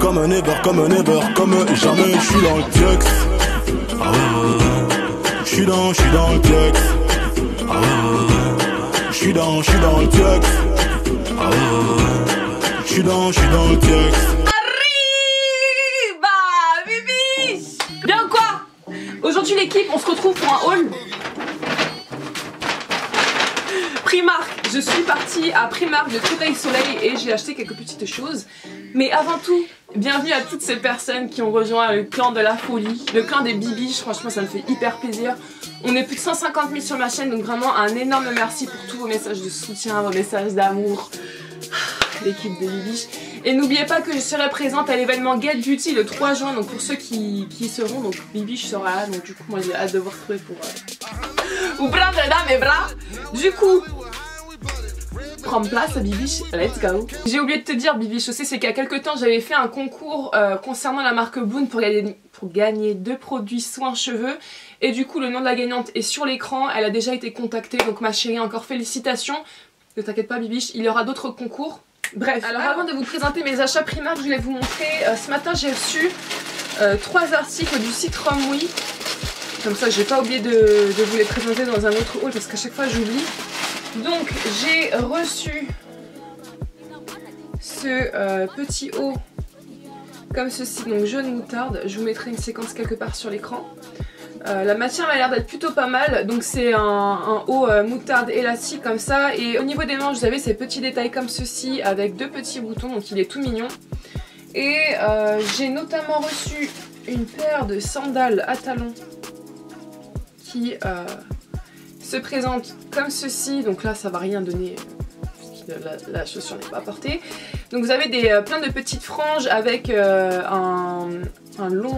comme un ever, comme jamais. Je suis dans le tiex. Ah ouais. Je suis dans le tiex. Ah ouais. Je suis dans le tiex. Ah ouais. Je suis dans le tiex. Arriba, Bibi. Bien quoi? Aujourd'hui l'équipe, on se retrouve pour un haul Primark. Je suis partie à Primark de Créteil Soleil et j'ai acheté quelques petites choses. Mais avant tout, bienvenue à toutes ces personnes qui ont rejoint le clan de la folie, le clan des bibiches. Franchement ça me fait hyper plaisir. On est plus de 150 000 sur ma chaîne, donc vraiment un énorme merci pour tous vos messages de soutien, vos messages d'amour. L'équipe des bibiches. Et n'oubliez pas que je serai présente à l'événement Get Beauty le 3 juin, donc pour ceux qui y seront, donc Bibiche sera là, donc du coup moi j'ai hâte de vous retrouver pour vous prendre dans mes bras. Du coup, prendre place à Bibiche, let's go. J'ai oublié de te dire Bibiche aussi, c'est qu'il y a quelques temps j'avais fait un concours concernant la marque Boon pour gagner 2 produits soins cheveux. Et du coup le nom de la gagnante est sur l'écran, elle a déjà été contactée, donc ma chérie encore félicitations. Ne t'inquiète pas Bibiche, il y aura d'autres concours. Bref, alors avant de vous présenter mes achats Primark, je voulais vous montrer, ce matin j'ai reçu 3 articles du site Romwe. Comme ça j'ai pas oublié de vous les présenter dans un autre haul parce qu'à chaque fois j'oublie. Donc j'ai reçu ce petit haut comme ceci, donc jaune moutarde. Je vous mettrai une séquence quelque part sur l'écran. La matière m'a l'air d'être plutôt pas mal, donc c'est un haut moutarde élastique comme ça, et au niveau des manches vous avez ces petits détails comme ceci avec 2 petits boutons, donc il est tout mignon. Et j'ai notamment reçu une paire de sandales à talons qui se présente comme ceci, donc là ça va rien donner puisque la chaussure n'est pas portée. Donc vous avez plein de petites franges avec un long...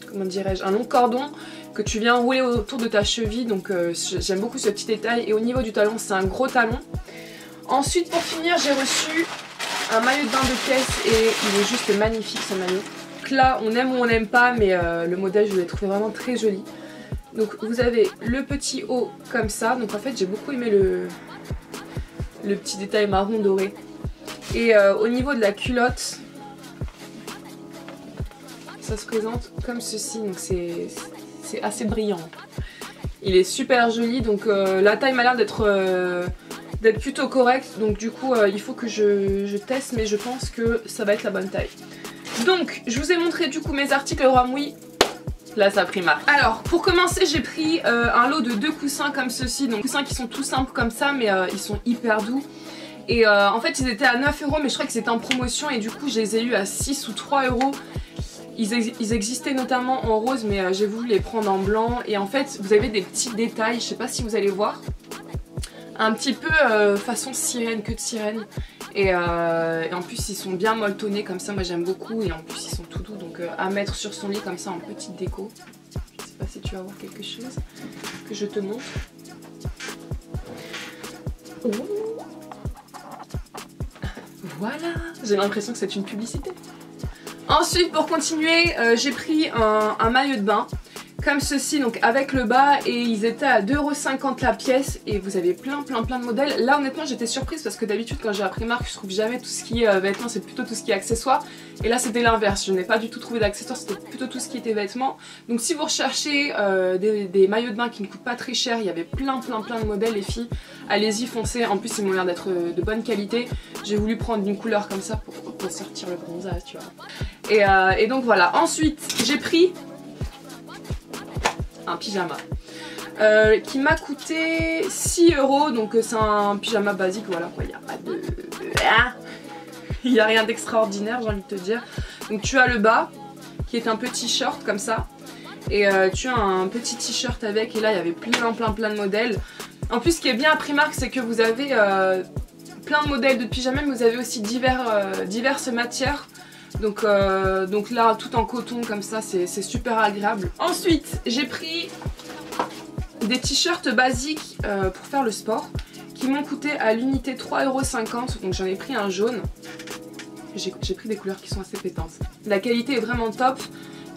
comment dirais-je, un long cordon que tu viens rouler autour de ta cheville, donc j'aime beaucoup ce petit détail. Et au niveau du talon, c'est un gros talon. Ensuite pour finir j'ai reçu un maillot de bain de caisse et il est juste magnifique ce maillot. Donc là on aime ou on n'aime pas, mais le modèle je l'ai trouvé vraiment très joli. Donc vous avez le petit haut comme ça, donc en fait j'ai beaucoup aimé le petit détail marron doré. Et au niveau de la culotte, ça se présente comme ceci, donc c'est assez brillant. Il est super joli, donc la taille m'a l'air d'être plutôt correcte, donc du coup il faut que je teste, mais je pense que ça va être la bonne taille. Donc je vous ai montré du coup mes articles Romwe. Là ça Primark. Alors pour commencer j'ai pris un lot de 2 coussins comme ceci, donc coussins qui sont tout simples comme ça, mais ils sont hyper doux. Et en fait ils étaient à 9 €, mais je crois que c'était en promotion et du coup je les ai eu à 6 ou 3 €. Ils existaient notamment en rose, mais j'ai voulu les prendre en blanc. Et en fait vous avez des petits détails, je sais pas si vous allez voir, un petit peu façon sirène, queue de sirène. Et en plus ils sont bien molletonnés comme ça, moi j'aime beaucoup. Et en plus ils sont tout doux, donc à mettre sur son lit comme ça en petite déco. Je sais pas si tu vas voir quelque chose que je te montre. Oh. Voilà, j'ai l'impression que c'est une publicité. Ensuite pour continuer j'ai pris un maillot de bain comme ceci, donc avec le bas, et ils étaient à 2,50 € la pièce et vous avez plein de modèles. Là honnêtement j'étais surprise parce que d'habitude quand j'ai à Primark je trouve jamais tout ce qui est vêtements, c'est plutôt tout ce qui est accessoires, et là c'était l'inverse, je n'ai pas du tout trouvé d'accessoires, c'était plutôt tout ce qui était vêtements. Donc si vous recherchez des maillots de bain qui ne coûtent pas très cher, il y avait plein de modèles les filles, allez-y foncez, en plus ils m'ont l'air d'être de bonne qualité. J'ai voulu prendre une couleur comme ça pour sortir le bronzage tu vois. Et donc voilà, ensuite j'ai pris un pyjama qui m'a coûté 6 €, donc c'est un pyjama basique, voilà quoi, il n'y a pas de... il n'y a rien d'extraordinaire j'ai envie de te dire. Donc tu as le bas qui est un petit short comme ça, et tu as un petit t-shirt avec, et là il y avait plein de modèles. En plus ce qui est bien à Primark c'est que vous avez plein de modèles de pyjama, mais vous avez aussi diverses matières. Donc là tout en coton comme ça, c'est super agréable. Ensuite j'ai pris des t-shirts basiques pour faire le sport qui m'ont coûté à l'unité 3,50 €, donc j'en ai pris un jaune. J'ai pris des couleurs qui sont assez pétantes. La qualité est vraiment top,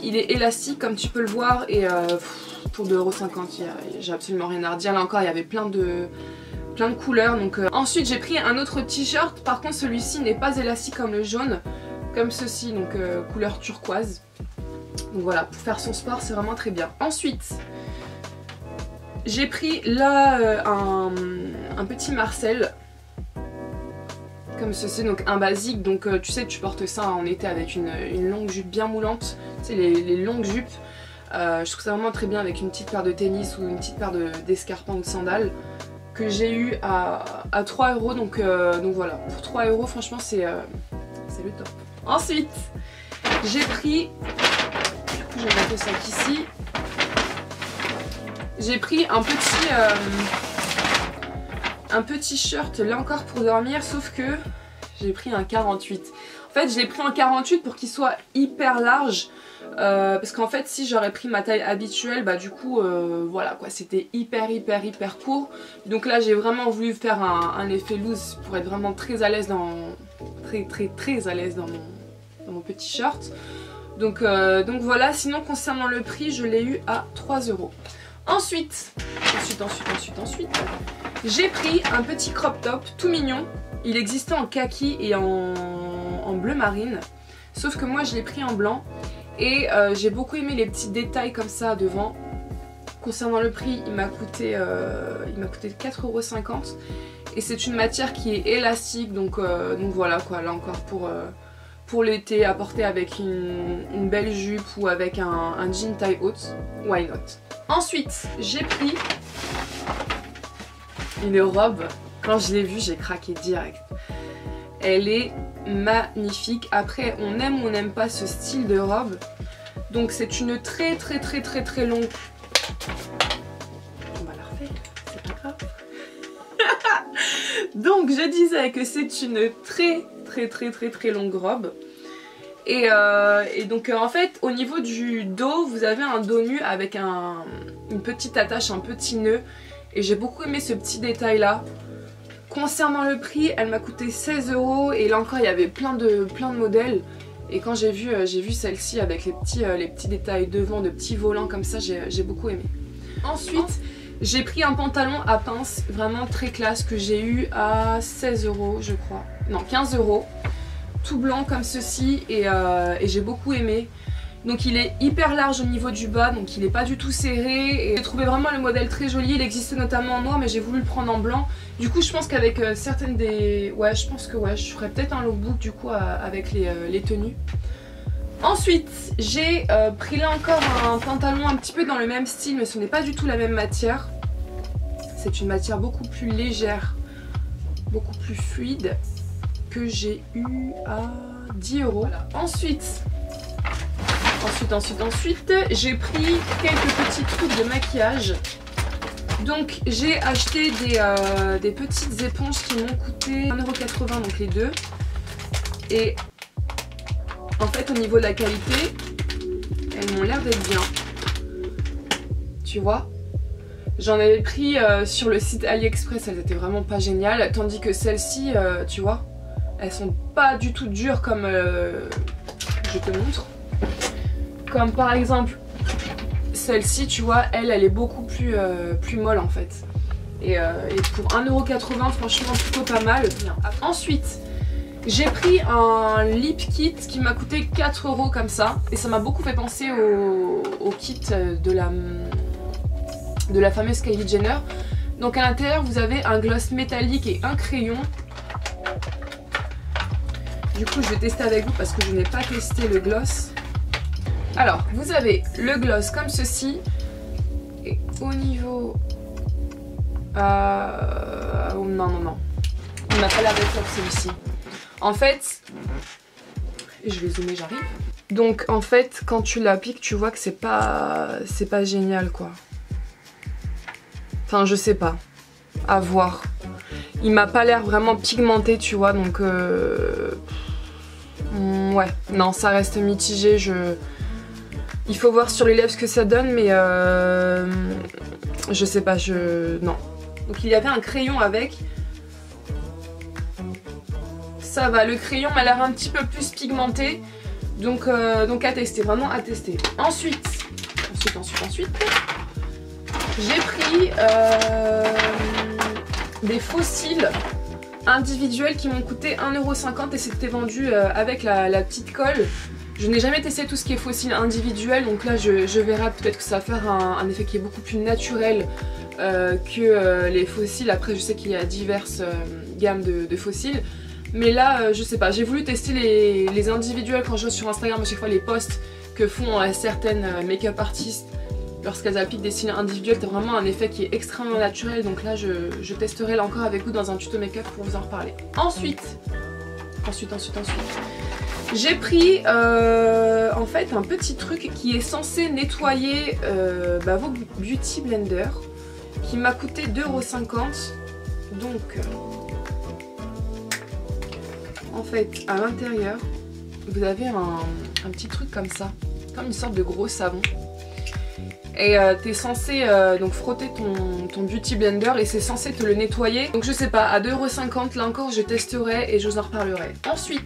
il est élastique comme tu peux le voir, et pour 2,50 €, j'ai absolument rien à redire. Là encore il y avait plein de couleurs. Donc ensuite j'ai pris un autre t-shirt, par contre celui-ci n'est pas élastique comme le jaune, comme ceci, donc couleur turquoise. Donc voilà, pour faire son sport c'est vraiment très bien. Ensuite, j'ai pris là un petit Marcel, comme ceci, donc un basique. Donc tu sais, tu portes ça en été avec une longue jupe bien moulante, tu sais, les longues jupes. Je trouve ça vraiment très bien avec une petite paire de tennis ou une petite paire d'escarpins ou de sandales que j'ai eu à 3 €. Donc voilà, pour 3 €, franchement, c'est le top. Ensuite, j'ai pris, du coup, je vais mettre ça ici. J'ai pris un petit shirt là encore pour dormir, sauf que j'ai pris un 48. En fait, je l'ai pris en 48 pour qu'il soit hyper large. Parce qu'en fait, si j'aurais pris ma taille habituelle, bah du coup, voilà quoi, c'était hyper court. Donc là, j'ai vraiment voulu faire un effet loose pour être vraiment très à l'aise très à l'aise dans mon petit shirt. Donc voilà. Sinon, concernant le prix, je l'ai eu à 3 €. Ensuite, j'ai pris un petit crop top tout mignon. Il existait en kaki et en bleu marine, sauf que moi je l'ai pris en blanc. Et j'ai beaucoup aimé les petits détails comme ça devant. Concernant le prix, il m'a coûté 4,50 €. Et c'est une matière qui est élastique, donc voilà quoi, là encore pour l'été, à porter avec une belle jupe ou avec un jean taille haute, why not. Ensuite, j'ai pris une robe. Quand je l'ai vue, j'ai craqué direct. Elle est magnifique. Après, on aime ou on n'aime pas ce style de robe. Donc c'est une très longue. On va la refaire, c'est pas grave. Donc je disais que c'est une très longue robe. Et donc en fait, au niveau du dos, vous avez un dos nu avec une petite attache, un petit nœud. Et j'ai beaucoup aimé ce petit détail là. Concernant le prix, elle m'a coûté 16 € et là encore il y avait plein de modèles. Et quand j'ai vu celle-ci avec les petits détails devant, de petits volants comme ça, j'ai beaucoup aimé. Ensuite, j'ai pris un pantalon à pince vraiment très classe que j'ai eu à 16 € je crois. Non, 15 €. Tout blanc comme ceci et j'ai beaucoup aimé. Donc il est hyper large au niveau du bas, donc il n'est pas du tout serré. Et j'ai trouvé vraiment le modèle très joli. Il existait notamment en noir, mais j'ai voulu le prendre en blanc. Du coup, je pense qu'avec certaines des... Ouais, je pense que ouais, je ferais peut-être un lookbook du coup avec les tenues. Ensuite, j'ai pris là encore un pantalon un petit peu dans le même style, mais ce n'est pas du tout la même matière. C'est une matière beaucoup plus légère, beaucoup plus fluide, que j'ai eu à 10 €. Voilà. Ensuite, j'ai pris quelques petits trucs de maquillage. Donc j'ai acheté des petites éponges qui m'ont coûté 1,80 €, donc les deux. Et en fait, au niveau de la qualité, elles m'ont l'air d'être bien. Tu vois, j'en avais pris sur le site AliExpress, elles étaient vraiment pas géniales. Tandis que celles-ci, tu vois, elles sont pas du tout dures comme je te montre. Comme par exemple celle-ci, tu vois, elle est beaucoup plus molle en fait. Et pour 1,80 €, franchement plutôt pas mal. Ensuite, j'ai pris un lip kit qui m'a coûté 4 € comme ça. Et ça m'a beaucoup fait penser au kit de la fameuse Kylie Jenner. Donc à l'intérieur, vous avez un gloss métallique et un crayon. Du coup, je vais tester avec vous parce que je n'ai pas testé le gloss. Alors, vous avez le gloss comme ceci. Et au niveau... non. Il m'a pas l'air d'être top celui-ci. En fait... Je vais zoomer, j'arrive. Donc, en fait, quand tu l'appliques, tu vois que c'est pas génial, quoi. Enfin, je sais pas. À voir. Il m'a pas l'air vraiment pigmenté, tu vois, donc... ouais, non, ça reste mitigé, Il faut voir sur les lèvres ce que ça donne, mais je sais pas, non. Donc il y avait un crayon avec. Ça va, le crayon m'a l'air un petit peu plus pigmenté. Donc à tester, vraiment à tester. Ensuite, j'ai pris des faux cils individuels qui m'ont coûté 1,50€ et c'était vendu avec la petite colle. Je n'ai jamais testé tout ce qui est fossile individuel, donc là je verrai, peut-être que ça va faire un effet qui est beaucoup plus naturel que les fossiles. Après je sais qu'il y a diverses gammes de fossiles, mais là je sais pas, j'ai voulu tester les individuels quand je vois sur Instagram à chaque fois les posts que font certaines make-up artistes lorsqu'elles appliquent des cils individuels. C'est vraiment un effet qui est extrêmement naturel, donc là je testerai là encore avec vous dans un tuto make-up pour vous en reparler. Ensuite j'ai pris en fait un petit truc qui est censé nettoyer vos beauty blenders, qui m'a coûté 2,50€. Donc en fait à l'intérieur vous avez un petit truc comme ça, comme une sorte de gros savon. Et t'es censé donc frotter ton beauty blender et c'est censé te le nettoyer. Donc je sais pas, à 2,50€ là encore je testerai et je vous en reparlerai. Ensuite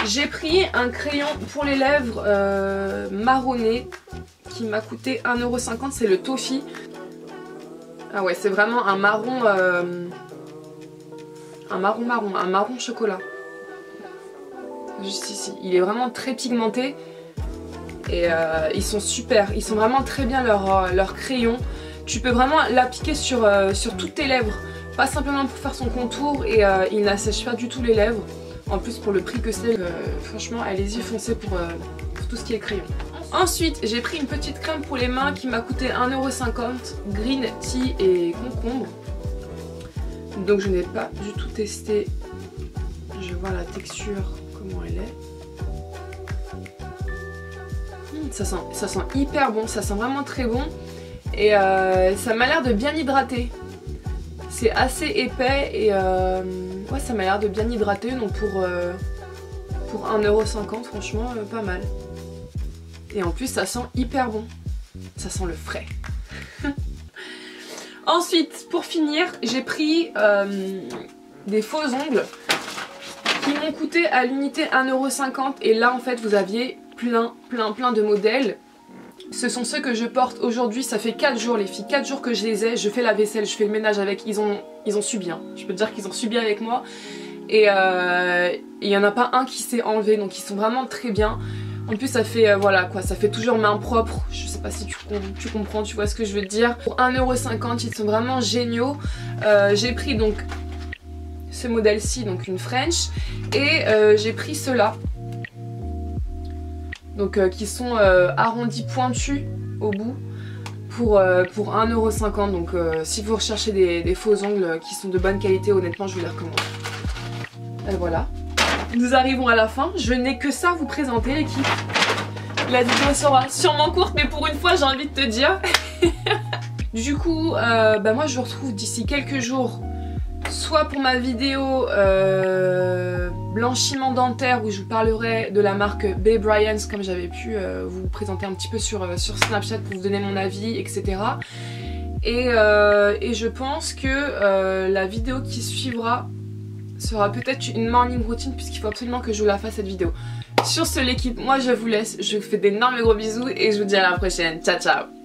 j'ai pris un crayon pour les lèvres marronné qui m'a coûté 1,50€, c'est le Toffee. Ah ouais, c'est vraiment un marron un marron chocolat. Juste ici, il est vraiment très pigmenté et ils sont super, ils sont vraiment très bien leurs crayons. Tu peux vraiment l'appliquer sur toutes tes lèvres, pas simplement pour faire son contour, et il n'assèche pas du tout les lèvres. En plus pour le prix que c'est, franchement allez-y, foncez pour tout ce qui est crayon. Ensuite j'ai pris une petite crème pour les mains qui m'a coûté 1,50€, green tea et concombre. Donc je n'ai pas du tout testé, je vois la texture comment elle est. Ça sent hyper bon, ça sent vraiment très bon et ça m'a l'air de bien hydrater. C'est assez épais et ouais, ça m'a l'air de bien hydrater, donc pour 1,50€, franchement pas mal. Et en plus ça sent hyper bon, ça sent le frais. Ensuite pour finir j'ai pris des faux ongles qui m'ont coûté à l'unité 1,50€ et là en fait vous aviez plein de modèles. Ce sont ceux que je porte aujourd'hui, ça fait 4 jours les filles, 4 jours que je les ai, je fais la vaisselle, je fais le ménage avec, ils ont subi, hein. Je peux te dire qu'ils ont subi avec moi et il n'y en a pas un qui s'est enlevé, donc ils sont vraiment très bien. En plus ça fait, voilà quoi, ça fait toujours main propre, je sais pas si tu comprends, tu vois ce que je veux te dire. Pour 1,50€, ils sont vraiment géniaux. J'ai pris donc ce modèle-ci, donc une French, et j'ai pris ceux-là. Donc qui sont arrondis pointus au bout pour 1,50€. Donc si vous recherchez des faux ongles qui sont de bonne qualité, honnêtement je vous les recommande. Et voilà, nous arrivons à la fin, je n'ai que ça à vous présenter l'équipe. La vidéo sera sûrement courte mais pour une fois j'ai envie de te dire. Du coup moi je vous retrouve d'ici quelques jours, soit pour ma vidéo blanchiment dentaire où je vous parlerai de la marque Bay Bryans comme j'avais pu vous présenter un petit peu sur Snapchat pour vous donner mon avis, etc. Et je pense que la vidéo qui suivra sera peut-être une morning routine puisqu'il faut absolument que je vous la fasse cette vidéo. Sur ce l'équipe, moi je vous laisse, je vous fais d'énormes gros bisous et je vous dis à la prochaine. Ciao ciao.